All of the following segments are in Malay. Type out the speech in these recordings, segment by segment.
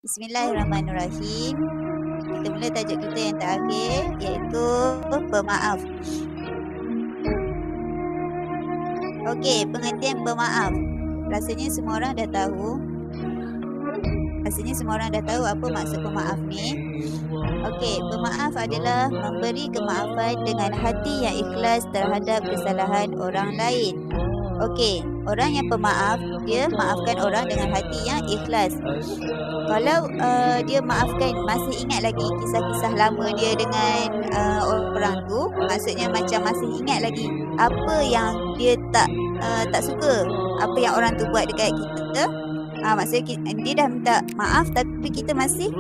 Bismillahirrahmanirrahim. Kita mula tajuk kita yang terakhir, iaitu pemaaf. Okey, pengertian pemaaf. Rasanya semua orang dah tahu. Apa maksud pemaaf ni. Okey, pemaaf adalah memberi kemaafan dengan hati yang ikhlas terhadap kesalahan orang lain. Okey, orang yang pemaaf, dia maafkan orang dengan hati yang ikhlas. Kalau dia maafkan, masih ingat lagi kisah-kisah lama dia dengan orang tu, maksudnya macam masih ingat lagi apa yang dia tak suka, apa yang orang tu buat dekat kita. Maksudnya dia dah minta maaf tapi kita masih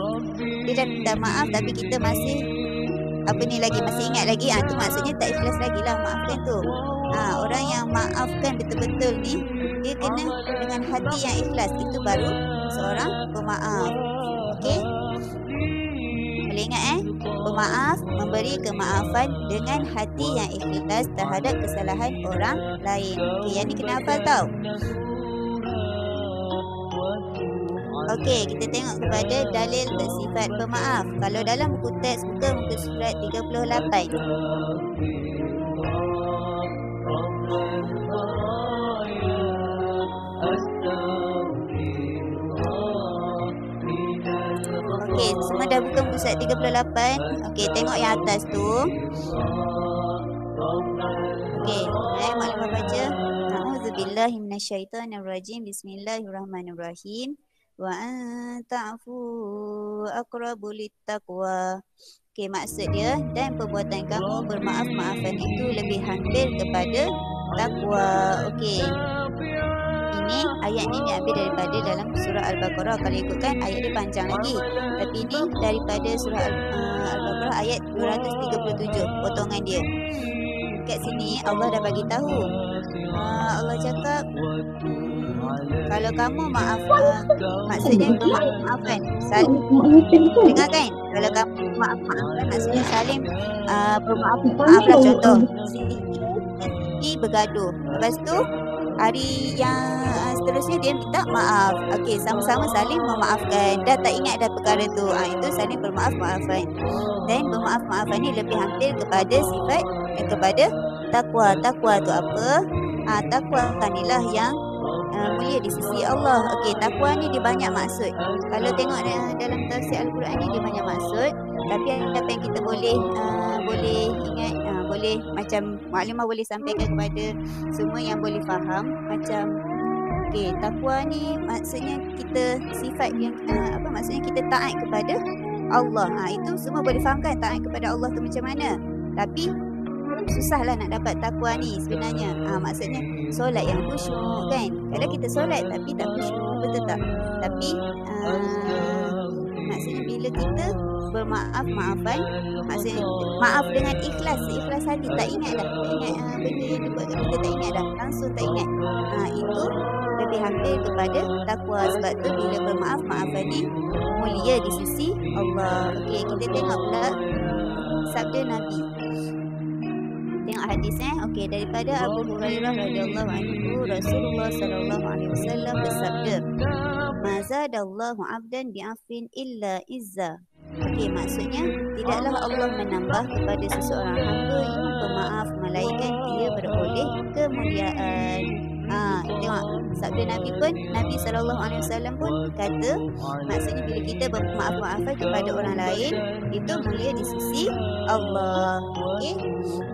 masih ingat lagi. Tu maksudnya tak ikhlas lagi lah maafkan tu. Orang yang maafkan betul-betul ni, dia kena dengan hati yang ikhlas. Itu baru seorang pemaaf. Okey? Boleh ingat Pemaaf memberi kemaafan dengan hati yang ikhlas terhadap kesalahan orang lain. Okey, yang ni kena hafal tau. Okey, kita tengok kepada dalil bersifat pemaaf. Kalau dalam buku teks, buka muka surat 38. Okey, semua dah buka muka surat 38. Okey, tengok yang atas tu. Okey, maklumat baca. A'udzubillahi minasyaitonirrajim. Bismillahirrahmanirrahim. Wa ta'fu aqrabu littaqwa. Okey, maksud dia, dan perbuatan kamu bermaaf-maafan itu lebih hampir kepada takwa. Okey. Ini ayat ni diambil daripada dalam surah Al-Baqarah. Kalau ikutkan ayat dia panjang lagi. Tapi ini daripada surah Al-Baqarah ayat 237, potongan dia. Kat sini Allah dah bagi tahu. Allah cakap, kalau kamu maksudnya maafkan, dengarkan. Kalau kamu maafkan, maksudnya saling maaflah. Contoh, Siti bergaduh, lepas tu hari yang seterusnya dia minta maaf. Okey, sama-sama saling memaafkan. Dah tak ingat dah perkara tu. Itu saling bermaaf-maafan. Dan bermaaf-maafan ni lebih hampir kepada sifat kepada takwa. Takwa tu apa? Takwa inilah yang mulia di sisi Allah. Okey, takwa ni dia banyak maksud. Kalau tengok dalam tafsir Al-Quran ni dia banyak maksud. Tapi apa yang kita boleh ingat, boleh macam maklumat boleh sampaikan kepada semua yang boleh faham. Macam okey, takwa ni maksudnya kita sifat yang maksudnya kita taat kepada Allah. Itu semua boleh faham kan, taat kepada Allah tu macam mana. Tapi susahlah nak dapat takwa ni sebenarnya. Maksudnya solat yang khusyuk kan. Kadang kita solat tapi tak khusyuk, betul tak? Tapi maksudnya bila kita bermaaf-maafan, maksudnya maaf dengan ikhlas, ikhlas hati, tak ingat dah, benda yang dibuat kat kita tak ingat dah, langsung tak ingat. Itu lebih hampir kepada takwa. Sebab tu bila bermaaf-maafan ni mulia di sisi Allah. Okey, kita tengok pula sabda Nabi. Tengok hadis Okey, daripada Abu Hurairah radhiyallahu anhu, Rasulullah sallallahu alaihi wasallam bersabda, "Ma zadallahu 'abdan bi'afin illa izza." Okey, maksudnya tidaklah Allah menambah kepada seseorang hamba yang pemaaf melainkan dia beroleh kemuliaan. Tengok sabda Nabi pun, Nabi SAW pun kata, maksudnya bila kita bermaaf-maafan kepada orang lain, itu mulia di sisi Allah. Okey,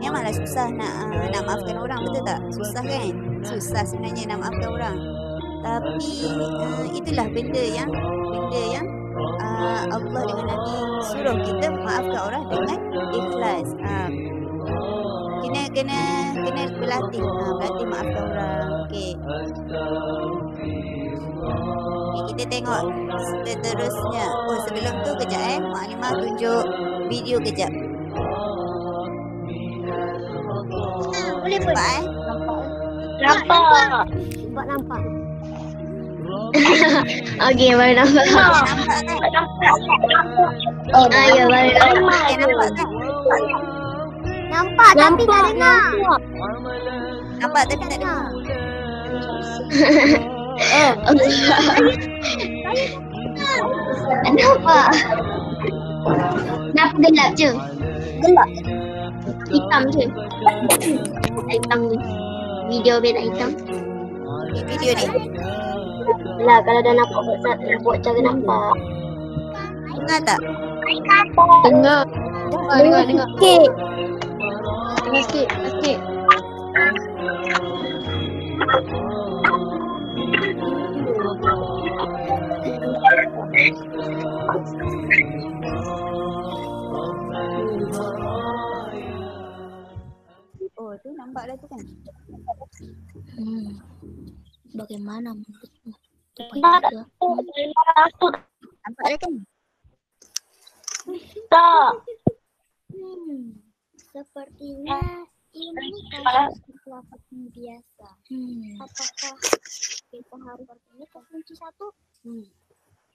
memanglah susah nak maafkan orang, betul tak? Susah kan? Susah sebenarnya nak maafkan orang. Tapi itulah benda yang Allah dengan Nabi suruh kita maafkan orang dengan ikhlas. Kena berlatih, berlatih maafkan orang. Okey. Kita tengok seterusnya. Sebelum tu kejap Maklimah tunjuk video kejap. Boleh pun. Nampak. Okey, baru nampak. Ya, baru nampak. Nampak tapi tak dengar. Nampak tapi tak dengar. Kenapa? Kenapa gelap je? Gelap. Hitam je. Hitam ni. Video beda hitam. Video ni. Lah kalau dah nampak buat cara nampak. Dengar tak? Dengar. Dengar. Sikit. Dengar sikit. Oh, tu nampak dah tu kan? Bagaimana menurutmu? Nampak Nampak dah kan? tak? Sepertinya ini kasus kecelakaan biasa. Apakah kita harus ini ke kunci 1?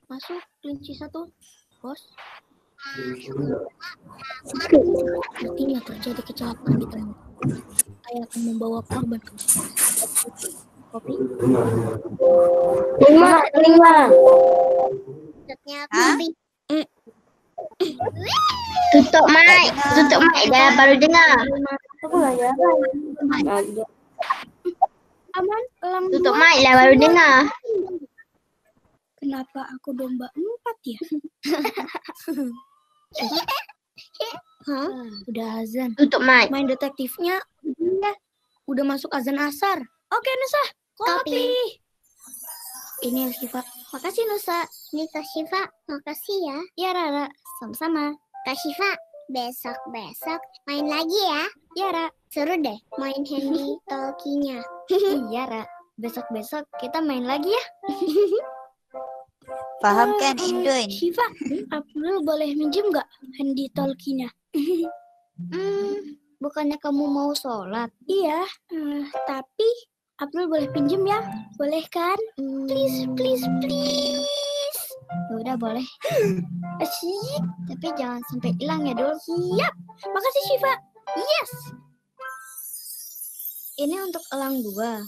Masuk kunci 1, bos. Sepertinya terjadi kecelakaan di tengah. Saya akan membawa korban ke kopi. Lima. Kopi. Tutup mic dah baru dengar. Aman, elang Tutup 2. mic lah baru dengar. Kenapa aku domba 4 ya? Hah? Udah azan. Tutup mic. Main detektifnya udah masuk azan asar. Oke, Nusa. Kopi. Ini Syifa. Makasih, Nusa. Ini Kak Syifa, makasih ya. Ya, Rara. Sama-sama. Kak Syifa, besok-besok main lagi ya. Ya, Ra. Seru deh main handy talkie-nya. Iya, Ra. Besok-besok kita main lagi ya. Faham kan, Indun? Syifa, Abdul boleh minjem nggak handy talkie-nya? Bukannya kamu mau sholat? Iya, tapi Abdul boleh pinjem ya? Boleh kan? Please. Udah boleh. Asyik. Tapi jangan sampai hilang ya, Dul. Siap. Makasih, Syifa. Yes. Ini untuk elang 2.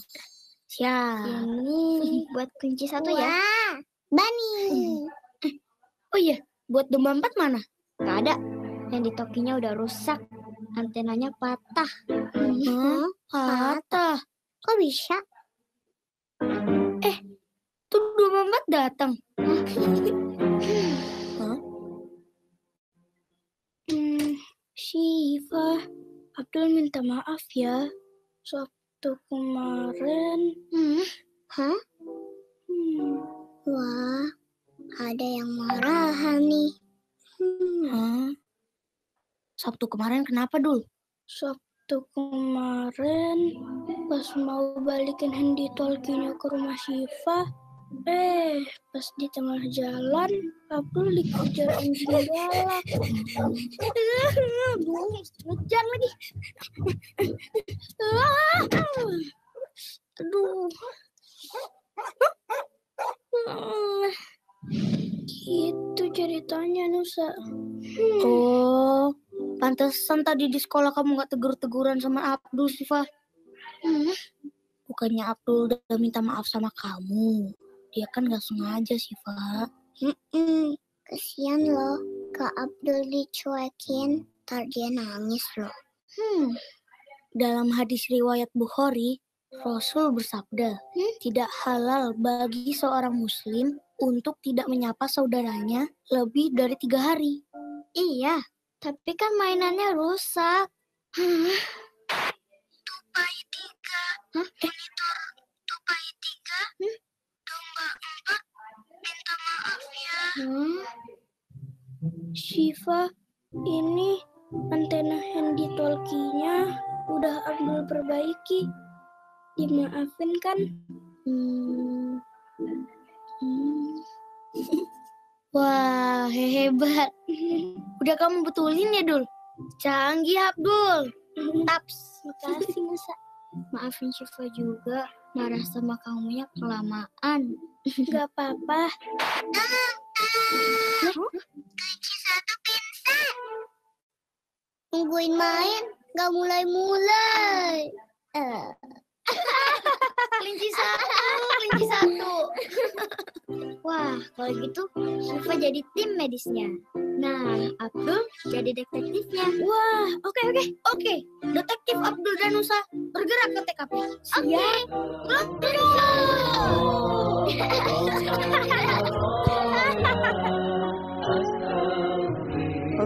Siap. Ini buat kunci 1 ya. Wah, Bani. Oh iya, buat domba 4 mana? Gak ada. Yang di tokinya udah rusak. Antenanya patah. Patah. Kok bisa? Tuh domba 4 datang. Syifa, Abdul minta maaf ya. Sabtu kemarin. Hah? Wah, ada yang marahan nih. Sabtu kemarin kenapa, Dul? Sabtu kemarin pas mau balikin handy talkie-nya ke rumah Syifa, pas di tengah jalan Abdul dikejar anjing galak. Ngejar lagi. Aduh. Gitu ceritanya, Nusa. Oh, pantesan tadi di sekolah kamu gak tegur-teguran sama Abdul, Syifa. Bukannya Abdul udah minta maaf sama kamu. Dia kan gak sengaja, Syifa. Kasian loh, Kak Abdul dicuekin, ntar dia nangis loh. Dalam hadis riwayat Bukhari, Rasul bersabda, tidak halal bagi seorang muslim untuk tidak menyapa saudaranya lebih dari 3 hari. Iya, tapi kan mainannya rusak. Tupai 3, monitor Tupai 3, domba 4, minta maaf ya. Syifa, ini antena handy talkie-nya udah Abdul perbaiki. Dimaafin kan? Wah, hebat. Udah kamu betulin ya, Dul? Canggih, Abdul. Taps. Makasih, Nusa. Maafin Syifa juga. Marah sama kamunya kelamaan. Gak apa-apa. Kunci 1 pingsan. Tungguin main, gak mulai-mulai. Kelinci satu. Wah, kalau gitu Syifa jadi tim medisnya. Nah, Abdul jadi detektifnya. Wah, oke. Detektif Abdul dan Nusa bergerak ke TKP. Siap.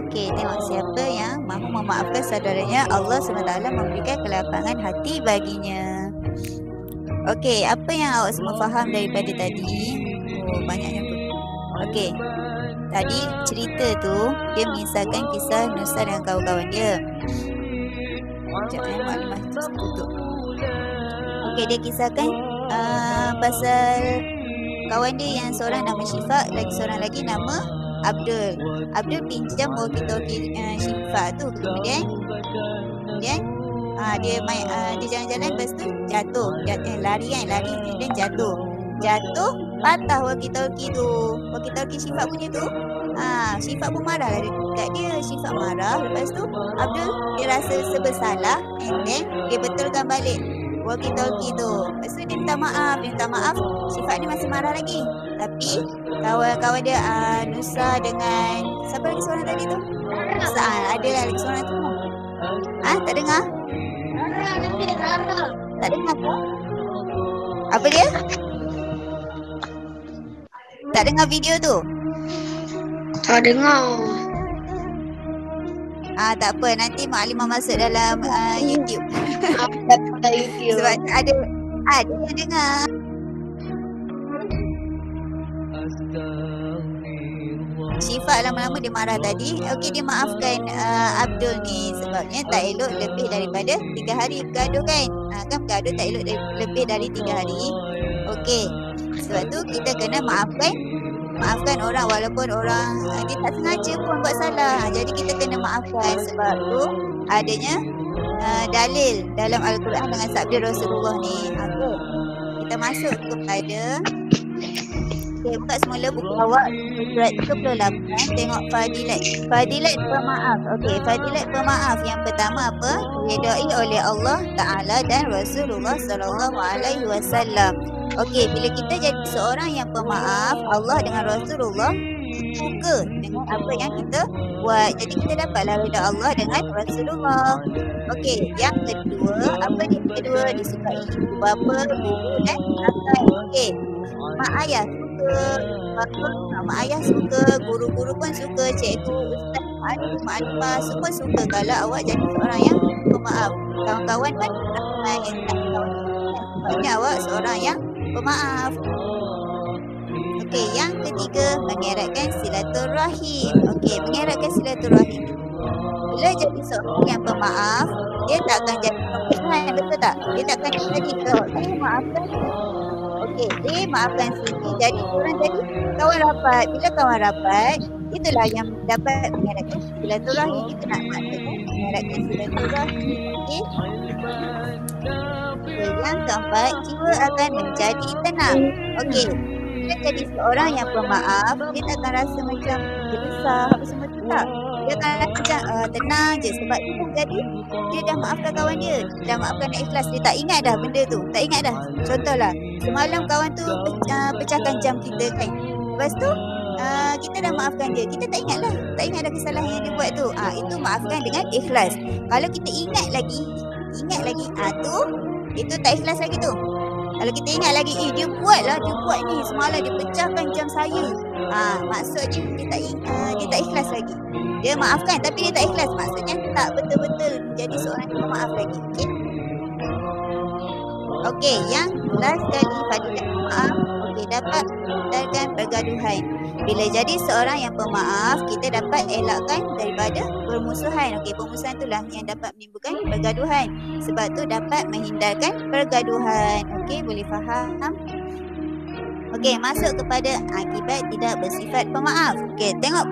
Okey, tengok siapa yang mahu memaafkan saudaranya, Allah SWT memberikan kelapangan hati baginya. Okey, apa yang awak semua faham daripada tadi? Oh, banyaknya tu. Okey, tadi cerita tu dia mengisahkan kisah Nusa dan kawan-kawan dia. Sekejap maklumat tutup. Okey, dia kisahkan pasal kawan dia yang seorang nama Syifa, lagi seorang lagi nama Abdul. Abdul pinjam walkie-talkie Syifa tu. Kemudian dia main dia jalan-jalan, lepas tu jatuh. Lari kemudian jatuh. Patah walkie-talkie tu. Walkie-talkie Syifa punya tu. Syifa pun marah dekat dia. Syifa marah. Lepas tu Abdul dia rasa bersalah, and then dia betulkan balik walkie-talkie tu. Lepas tu dia minta maaf. Syifa ni masih marah lagi. Tapi kawan-kawan dia Nusa dengan siapa lagi seorang tadi tu? Nusa, ada lagi seorang tu. Tak dengar? Tak dengar apa? Apa dia? Tak dengar video tu? Tak dengar. Tak apa, nanti Maklimah masuk dalam YouTube. Sebab ada yang dengar. Syifa lama-lama dia marah tadi. Okey, dia maafkan Abdul ni sebabnya tak elok lebih daripada 3 hari bergaduh kan. Kan bergaduh tak elok lebih dari 3 hari. Okey, sebab tu kita kena maafkan orang walaupun orang dia tak sengaja pun buat salah. Jadi kita kena maafkan sebab tu adanya dalil dalam Al-Quran dengan sabda Rasulullah ni. Kita masuk kepada buka semula buku awak surat 38. Tengok Fadilat pemaaf. Okey, Fadilat pemaaf yang pertama apa? Diredai oleh Allah Ta'ala dan Rasulullah SAW. Okey, bila kita jadi seorang yang pemaaf, Allah dengan Rasulullah suka dengan apa yang kita buat. Jadi kita dapatlah reda Allah dengan Rasulullah. Okey, yang kedua, apa yang kedua? Disukai ibu bapa, guru dan rakan. Okey, mak ayah suka, guru-guru pun suka, cikgu, ustaz, maklimah semua suka kalau awak jadi seorang yang pemaaf. Kawan-kawan pun ramai yang tak tahu. Sebabnya awak seorang yang pemaaf. Okey, yang ketiga, mengeratkan silaturahim. Okey, mengeratkan silaturahim. Bila jadi seorang yang pemaaf, dia tak akan jadi permusuhan, betul tak? Dia tak akan jadi saya maafkan. Okey, dia maafkan sini, jadi orang jadi kawan rapat. Bila kawan rapat, itulah yang dapat mengeratkan silaturahim. Kita nak maksudkan mengeratkan silaturahim. Okey. Yang keempat, jiwa akan menjadi tenang. Okey, bila jadi seorang yang pemaaf, dia tak akan rasa macam gelisah apa semua tu tak. Dia akan rasa macam tenang je sebab dia dah maafkan kawan dia. Dah maafkan dan ikhlas. Dia tak ingat dah benda tu. Tak ingat dah. Contohlah, semalam kawan tu pecahkan jam kita kan. Lepas tu kita dah maafkan dia. Kita tak ingat dah kesalahan yang dia buat tu. Itu maafkan dengan ikhlas. Kalau kita ingat lagi tu, itu tak ikhlas lagi tu. Kalau kita ingat lagi, dia buat ni semalam, dia pecahkan jam saya. Maksudnya dia tak ikhlas lagi. Dia maafkan tapi dia tak ikhlas. Maksudnya tak betul-betul jadi seorang yang pemaaf lagi. Okey. Okey, yang last kali fadilat pemaaf. Okey, dapat hindarkan pergaduhan. Bila jadi seorang yang pemaaf, kita dapat elakkan daripada permusuhan. Okey, permusuhan itulah yang dapat menimbulkan pergaduhan. Sebab tu dapat menghindarkan pergaduhan. Okey, boleh faham? Okey, masuk kepada akibat tidak bersifat pemaaf. Okey, tengok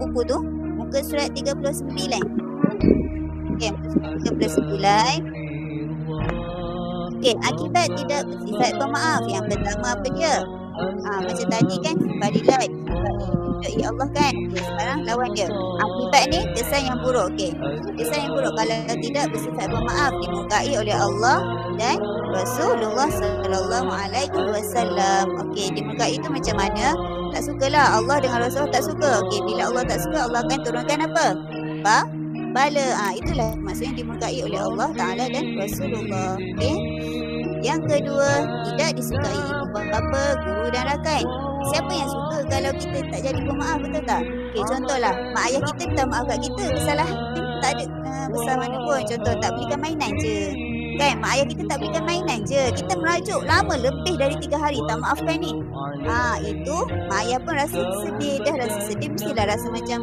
buku tu, muka surat 39. Okey, muka surat 39. Okey, akibat tidak bersifat pemaaf. Yang pertama apa dia? Macam tadi kan, fadilat, ya Allah kan. Okay, sekarang lawan dia. Akibat ni kesan yang buruk. Okey, kesan yang buruk kalau tidak bersifat pemaaf dimukai oleh Allah dan Rasulullah sallallahu alaihi wasallam. Okey, dimurkai itu macam mana? Tak sukalah Allah dengan Rasulullah tak suka. Okey, bila Allah tak suka, Allah akan turunkan apa? Bala. Itulah maksudnya dimurkai oleh Allah Taala dan Rasulullah. Okey. Yang kedua, tidak disukai ibu bapa, guru dan rakan. Siapa yang suka kalau kita tak jadi pemaaf, betul tak? Okey, contohlah, mak ayah kita minta maaf kat kita, kesalahan tak ada besar mana pun. Contoh, tak belikan mainan je. Kan, mak ayah kita tak belikan mainan je. Kita merajuk lama lebih dari 3 hari tak maafkan ni. Itu mak ayah pun rasa sedih. Dah rasa sedih, mestilah rasa macam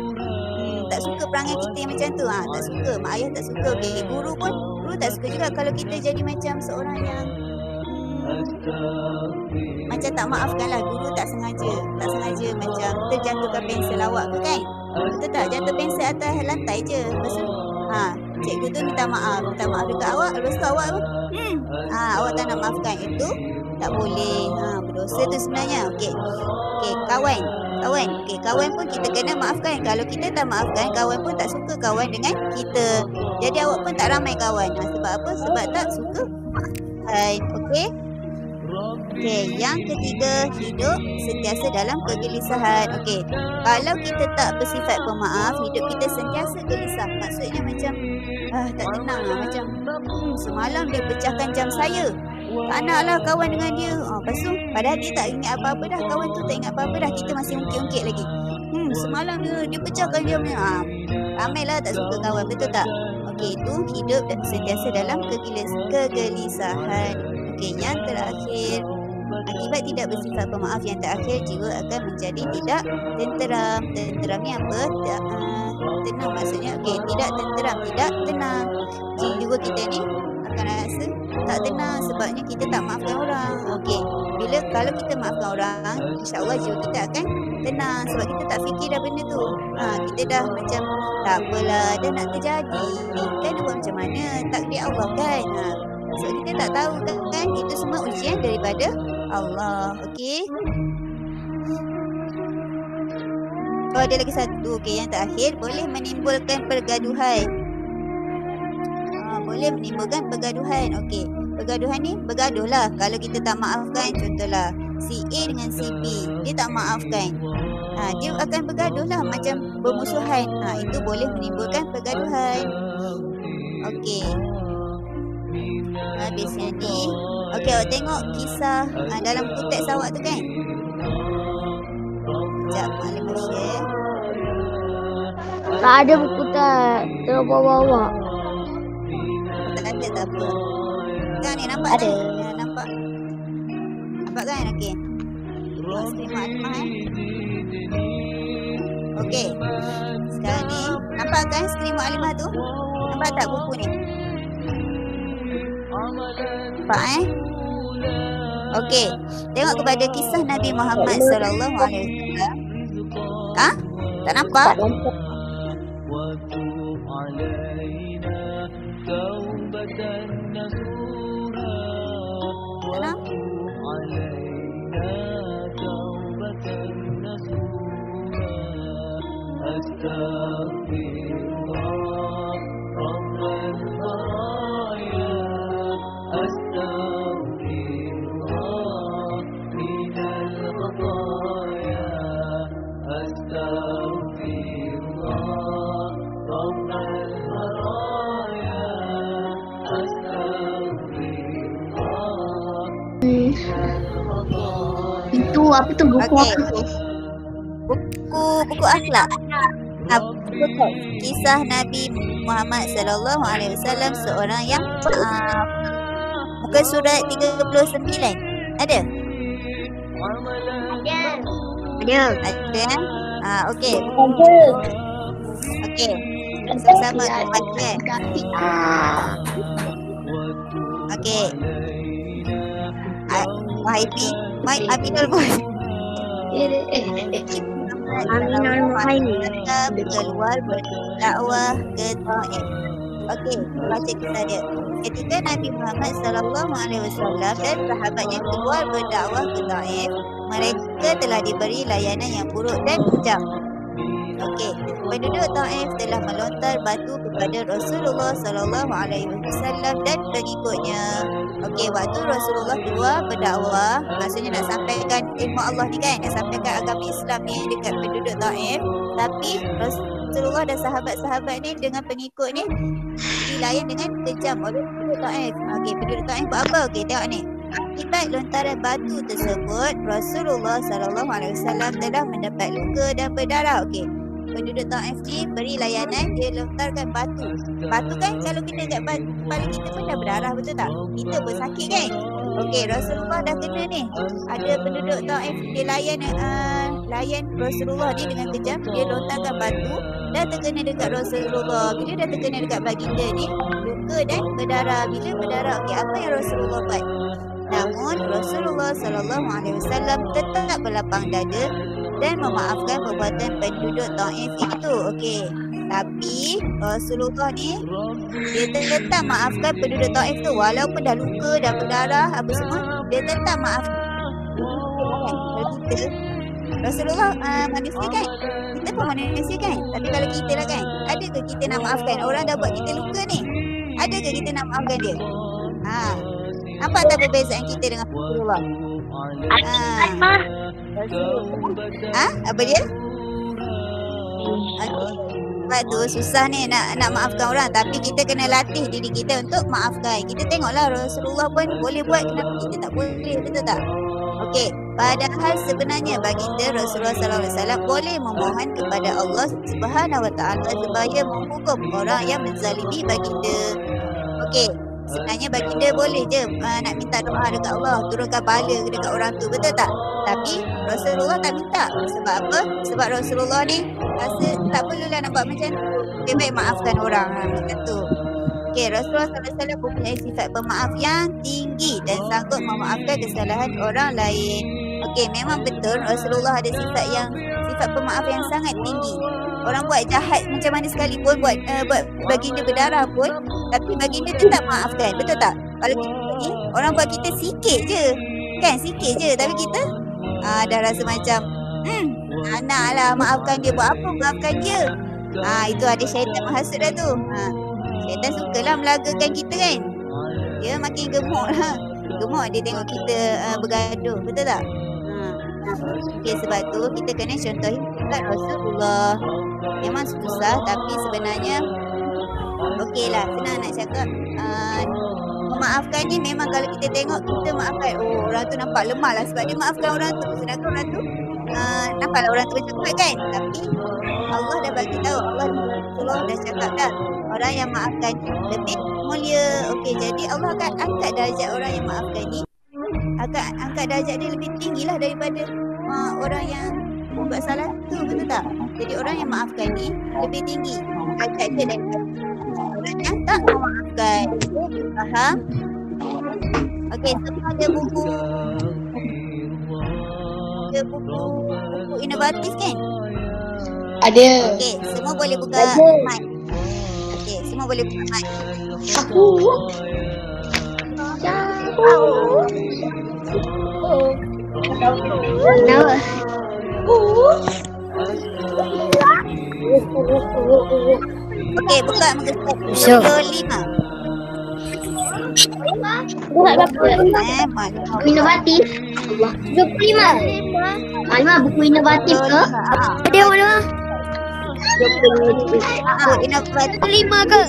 tak suka perangai kita yang macam tu. Tak suka, mak ayah tak suka. Okey, guru tak suka juga kalau kita jadi macam seorang yang macam tak maafkan lah. Guru tak sengaja macam terjatuhkan pensel awak ke kan. Betul tak? Jatuh pensel atas lantai je. Lepas tu cikgu tu minta maaf dekat awak. Lepas tu awak awak tak nak maafkan. Itu tak boleh. Berdosa tu sebenarnya. Okey, kawan. Okey, kawan pun kita kena maafkan. Kalau kita tak maafkan, kawan pun tak suka kawan dengan kita. Jadi awak pun tak ramai kawan. Sebab apa? Sebab tak suka maafkan. Okey, yang ketiga, hidup sentiasa dalam kegelisahan. Okey, kalau kita tak bersifat pemaaf, hidup kita sentiasa gelisah. Maksudnya macam tak tenang lah. Macam semalam dia pecahkan jam saya, tak naklah kawan dengan dia. Lepas tu padahal dia tak ingat apa-apa dah. Kawan tu tak ingat apa-apa dah. Kita masih ungkit-ungkit lagi. Semalam dia pecahkan jamnya. Ramailah tak suka kawan, betul tak? Okey, itu hidup sentiasa dalam kegelisahan. Okey, yang terakhir, akibat tidak bersifat pemaaf yang terakhir, jiwa akan menjadi tidak tenteram. Tenteram ni apa? Tenang maksudnya. Okey, tidak tenteram, tidak tenang. Jiwa kita ni akan rasa tak tenang sebabnya kita tak maafkan orang. Okey, kalau kita maafkan orang, insya-Allah jiwa kita akan tenang sebab kita tak fikir dah benda tu. Kita dah macam tak apalah, dah nak terjadi. Kan buat macam mana? Takdir Allah kan. So kita tak tahu kan, itu semua ujian daripada Allah. Okey. Ada lagi satu. Okey, yang terakhir, boleh menimbulkan pergaduhan. Boleh menimbulkan pergaduhan. Okey, pergaduhan ni bergaduhlah. Kalau kita tak maafkan, contohlah si A dengan si B, dia tak maafkan. Dia akan bergaduhlah, macam bermusuhan. Itu boleh menimbulkan pergaduhan. Okey. Habisnya ni. Okey, awak tengok kisah dalam buku teks awak tu kan? Sekejap, Mak share. Tak ada buku tak. Terus bawa-bawa. Tak ada, tak apa. Kan ni nampak ada. Kan? Nampak. Nampak kan? Okey. Tengok skrin Mak Alimah Okey. Sekarang ni nampak kan skrin Mak Alimah tu? Nampak tak buku ni? Nampak Okey. Tengok kepada kisah Nabi Muhammad sallallahu alaihi wasallam. Tak nampak? Tak nampak. Itu apa tu buku Okey. apa tu? Buku akhlak. Kisah Nabi Muhammad sallallahu alaihi wasallam, seorang yang muka surat 39. Ada? Ada. Okey. Okey. Sama-sama baca. Okey. Aminul Muhaimin keluar berdakwah ke Taif. Okey, baca kisah dia. Ketika Nabi Muhammad sallallahu alaihi wasallam dan sahabatnya keluar berdakwah ke Taif, mereka telah diberi layanan yang buruk dan kejam. Okey, penduduk Taif telah melontar batu kepada Rasulullah sallallahu alaihi wasallam dan pengikutnya. Okey, waktu Rasulullah keluar berdakwah, maksudnya nak sampaikan ilmu Allah ni kan, nak sampaikan agama Islam ni dekat penduduk Taif. Tapi Rasulullah dan sahabat-sahabat ni dengan pengikut ni dilayan dengan kejam oleh penduduk Taif. Okey, penduduk Taif buat apa? Okey, tengok ni. Akibat lontaran batu tersebut, Rasulullah SAW telah mendapat luka dan berdarah. Okey, penduduk Taif ni beri layanan, dia lontarkan batu. Batu kan kalau kita kat kepala kita pun dah berdarah, betul tak? Kita pun sakit kan? Okey, Rasulullah dah kena ni. Ada penduduk Taif dia layan Rasulullah ni dengan kejam, dia lontarkan batu dan terkena dekat Rasulullah. Bila dah terkena dekat baginda ni, luka dan berdarah. Bila berdarah, okey, apa yang Rasulullah buat? Namun Rasulullah SAW tetap berlapang dada dan memaafkan perbuatan penduduk Taif itu. Okey, tapi Rasulullah ni dia tetap maafkan penduduk Taif tu walaupun dah luka, dah berdarah apa semua, dia tetap maafkan. Kita Rasulullah manusia kan, kita pun manusia kan, tapi kalau kita lah kan, ada ke kita nak maafkan orang dah buat kita luka ni? Ada ke kita nak maafkan dia? Apa tak perbezaan kita dengan Rasulullah? Apa dia? Sebab tu susah ni nak maafkan orang, tapi kita kena latih diri kita untuk maafkan. Kita tengoklah Rasulullah pun boleh buat, kenapa kita tak boleh, betul tak? Okey, padahal sebenarnya baginda Rasulullah SAW boleh memohon kepada Allah Subhanahu Wa Taala supaya menghukum orang yang menzalimi baginda. Okey, sebenarnya baginda boleh je nak minta doa dekat Allah, turunkan bala dekat orang tu, betul tak? Tapi Rasulullah tak minta. Sebab apa? Sebab Rasulullah ni rasa tak perlulah nak buat macam tu. Dia baik maafkan orang macam tu. Okey, Rasulullah SAW mempunyai sifat pemaaf yang tinggi dan sanggup memaafkan kesalahan orang lain. Okey, memang betul Rasulullah ada sifat pemaaf yang sangat tinggi. Orang buat jahat macam mana sekalipun, buat baginda berdarah pun, tapi baginda tetap maafkan, betul tak? Kalau kita ni, orang buat kita sikit je, kan, sikit je, tapi kita dah rasa macam anak lah, maafkan dia, buat apa maafkan dia. Itu ada syaitan menghasut dah tu. Syaitan sukalah melagakan kita kan. Dia makin gemuk lah. Gemuk dia tengok kita bergaduh, betul tak? Okay, sebab tu kita kena contohi dekat Rasulullah. Memang susah tapi sebenarnya okey lah, senang nak cakap. Memaafkan ni memang kalau kita tengok kita maafkan, orang tu nampak lemah lah sebab dia maafkan orang tu. Sedangkan orang tu nampaklah orang tu macam kuat kan. Tapi Allah dah bagi tahu, Allah dah cakap dah, orang yang maafkan lebih mulia. Okey, jadi Allah akan angkat darjat orang yang maafkan ni, akan angkat darjat dia lebih tinggi lah daripada orang yang buat salah tu, betul tak? Jadi orang yang maafkan ni lebih tinggi darjat dia daripada orang yang tak memaafkan. Faham? Okey, semua ada buku inovatif kan? Ada. Okey, semua boleh buka mic. Okey, semua boleh buka mic. Okey, buka muka surat 25. Buat berapa? Inovatif. 25. Alma buku inovatif ke? Ada mana? Inovatif 5 ke?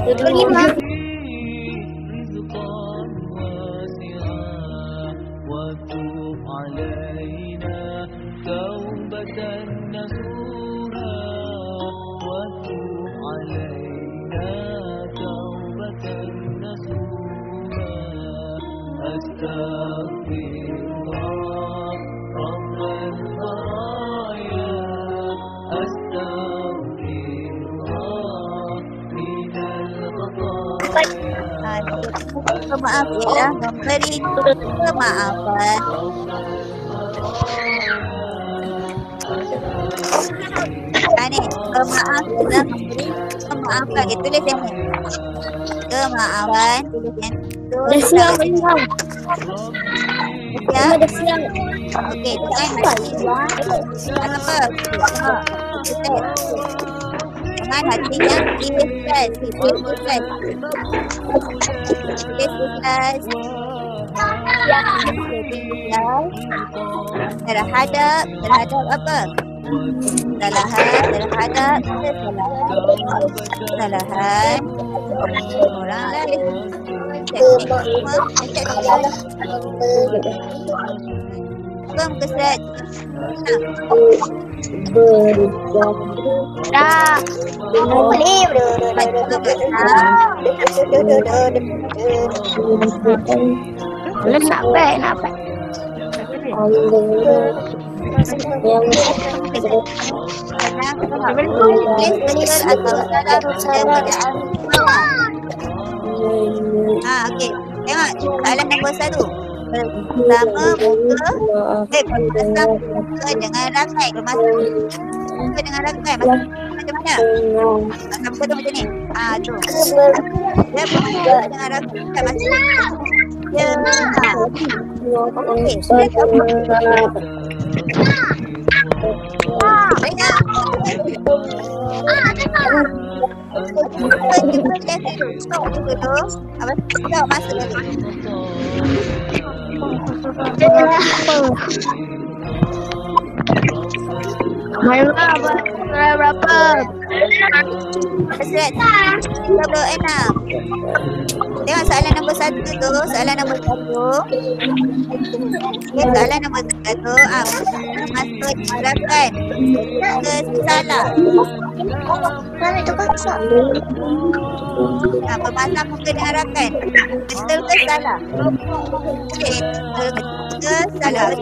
35. Maaf ialah memberi kemaafan. Ni kemaaf ialah memberi kemaafan. Tulis yang ni. Kemaafan. Dah siap memang. Ya. Dah siap. Okey, jangan apa? dengan hati yang ikhlas. Ikhlas. Terhadap apa? Terhadap kesalahan orang lain. Muka surat. Dah. Boleh. Nak baik. Okey. Tengok soalan nombor 1. Bersama muka dengan rakai. Muka dengan rakai. Macam mana? Muka tu macam ni. Tu. Dia muka dengan rakai. Macam ni. Ya. Okey. Sudah tahu. Stop masuk dulu. Berapa? Surat 36. Tengok soalan nombor 1 tu. Soalan nombor 1. Soalan nombor 1. Masuk diharapkan salah. Pemasang muka diharapkan. Betul ke salah? Betul ke salah?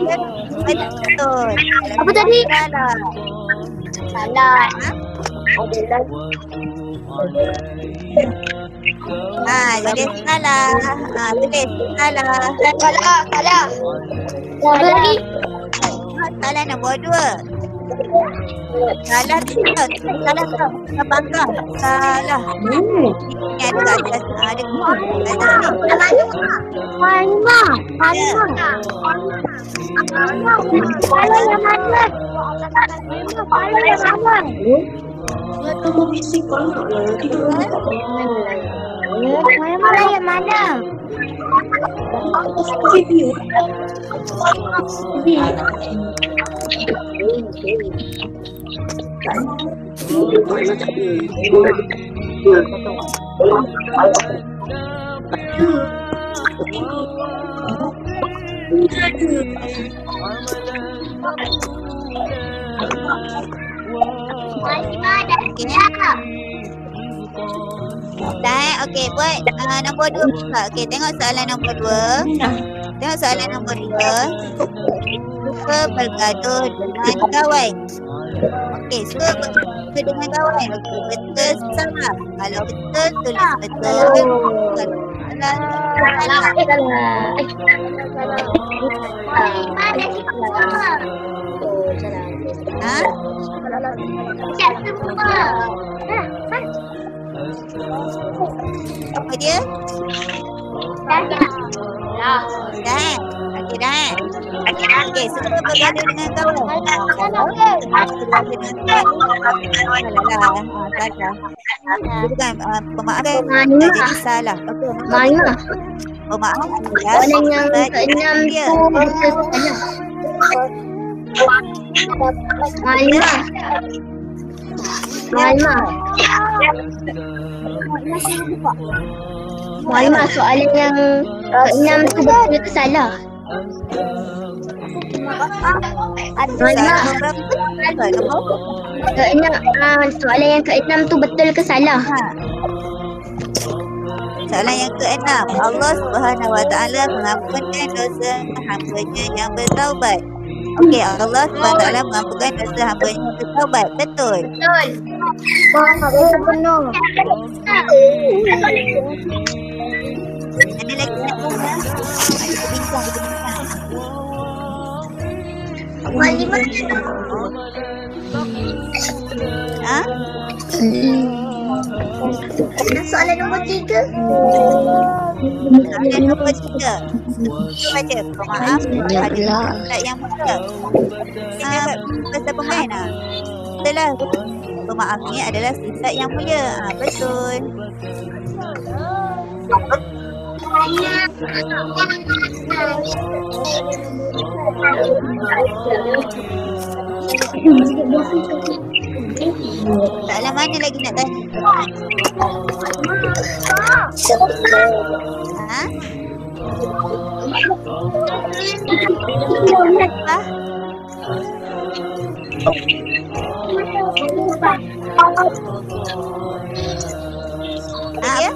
Betul. Apa tadi? Salah. Salah. Jadi salah. Tulis salah. Salah. Apa lagi? Salah nombor 2. Salah tu. Salah tu. Bangga. Salah. Ini ada kat atas. Ada kat atas ni. Salah yang mana? Salah yang mana? Salah yang mana? Okey, buat nombor 2 pula. Okey, tengok soalan nombor 2. Tengok soalan nombor 2. Suka bergaduh dengan kawan. Okey, suka bergaduh dengan kawan. Okey, betul sama. Kalau betul, tulis betul. Salah. Apa dia? Dah. Okey dah. Okey, suka bergaduh dengan kawan. Dia bukan pemaafan jadi salah. Okey. Mana? Pemaafan ya. Soalan yang ke-6 dia. tu Malma, soalan yang ke-6 tu betul ke salah? Soalan yang ke-6 tu betul ke salah? Soalan yang ke-6. Allah Subhanahu Wa Taala mengampunkan dosa hamba-Nya yang bertaubat. Okey, Allah Subhanahu Wa Taala mengampunkan dosa hamba-Nya yang bertaubat. Betul. Betul. Betul penuh. Ada lagi nak bincang. Soalan nombor 3. Soalan nombor 3. Baca. Pemaaf ada soalan yang mudah. Bahasa pemain betul lah. Pemaaf ni adalah sifat yang mulia. Betul. Soalan mana lagi nak tanya? Ha? Apa? Ya?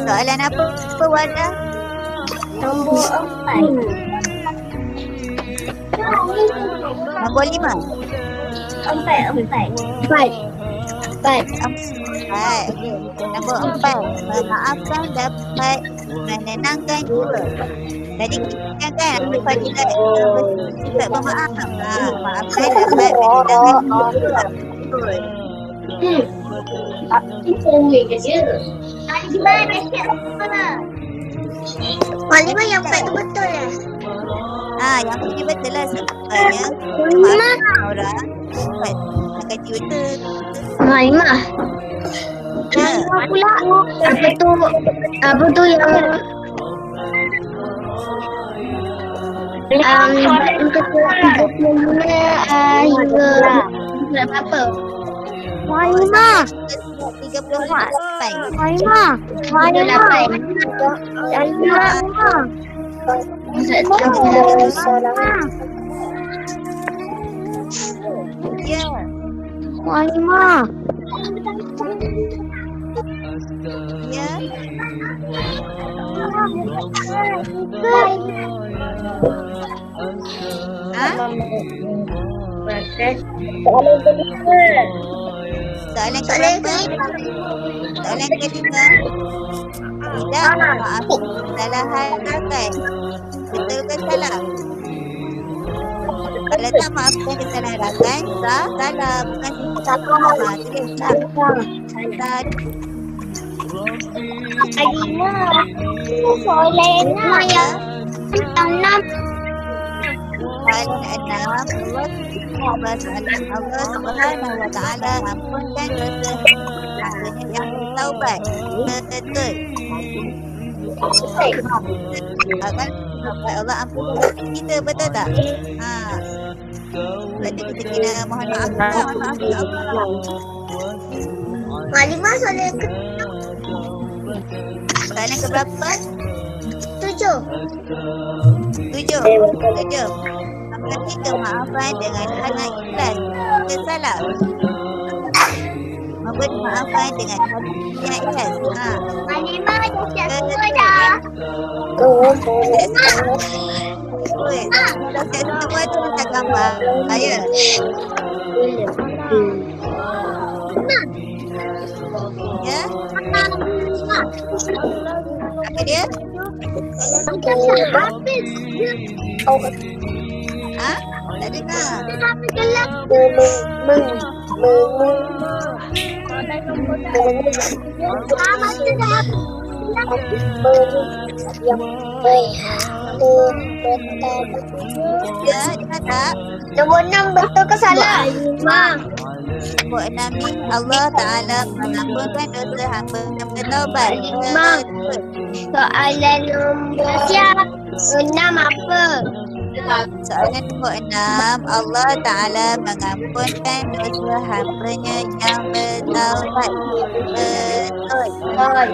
Soalan apa Wardah? Nombor 4. Nombor 5? 4. Okey. Nombor 4. Memaafkan dapat menenangkan jiwa. Tadi kita kan apa fadilat sifat pemaaf. Maafkan dapat menenangkan jiwa. Betul. Malimah yang 4 tu betul lah. Yang ini betul lah sebenarnya. Maafkan orang dapat menenangkan jiwa tu. Malimah. Ya. Pula apa tu yang untuk 30 hingga berapa? Malimah. 38. Malimah. Ya. Malimah. Ya. Soalan keberapa? Soalan kelima. Tidak memaafkan kesalahan rakan. Betul ke salah? Kalau tak maafkan kesalahan rakan, salah. Bukan salah. Tulis tak. Salah. Alimah. Soalan yang 6. Allah Subhanahu wa taala ampunkan dosa hambanya yang bertaubat. Betul. Akan Allah ampunkan kita, betul tak? Berarti kita kena mohon maaf ya Allah. Malimah soalan Soalan ke berapa? 7. 7. Memberi kemaafan dengan hal yang ikhlas. Kita salah. Memberi kemaafan dengan hal yang ikhlas. Malimah dah siap semua dah. Dah siap semua tu tak gambar. Ya. Ya. Apa dia? Tak dengar. Ya, dengar tak? Nombor 6 betul ke salah? Nombor 6 ni Allah Ta'ala mengampunkan dosa hamba yang bertaubat. Soalan nombor 6 apa? Soalan nombor 6, Allah Ta'ala mengampunkan dosa hambanya yang bertaubat. Betul. Okey,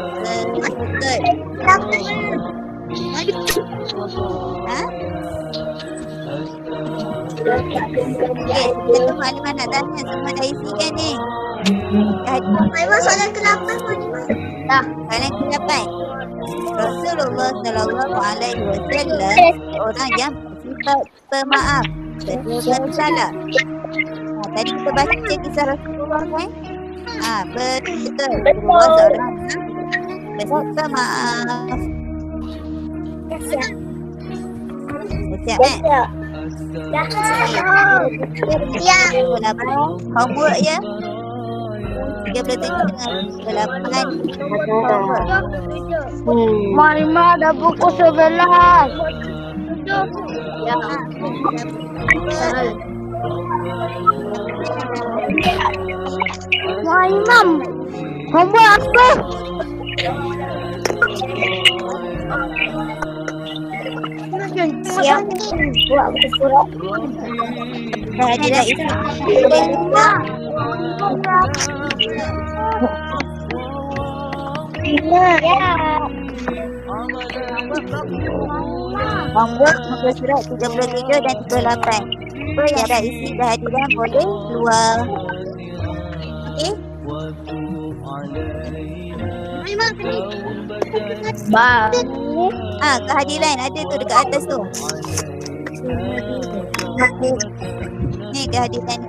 kita Malimah nak tanya, semua dah isikan ni. Malimah soalan ke-8 Dah, soalan ke-8. Rasulullah sallallahu alaihi wasallam orang yang bersifat pemaaf, bersalah. Tadi kita baca kisah Rasulullah kan? Betul. Rasulullah seorang yang bersifat pemaaf. Siap kan? Ya. Homework ya. 37 dengan 38. Mama ada buku 11. Ya. Imam, homework aku. Siap. Buat buku surat. Kehadiran isteri Ya. homework muka surat 37 dan 38. Siapa yang ada isi kehadiran boleh keluar. Okey? Ba. Kehadiran ada tu dekat atas tu. Ni kehadiran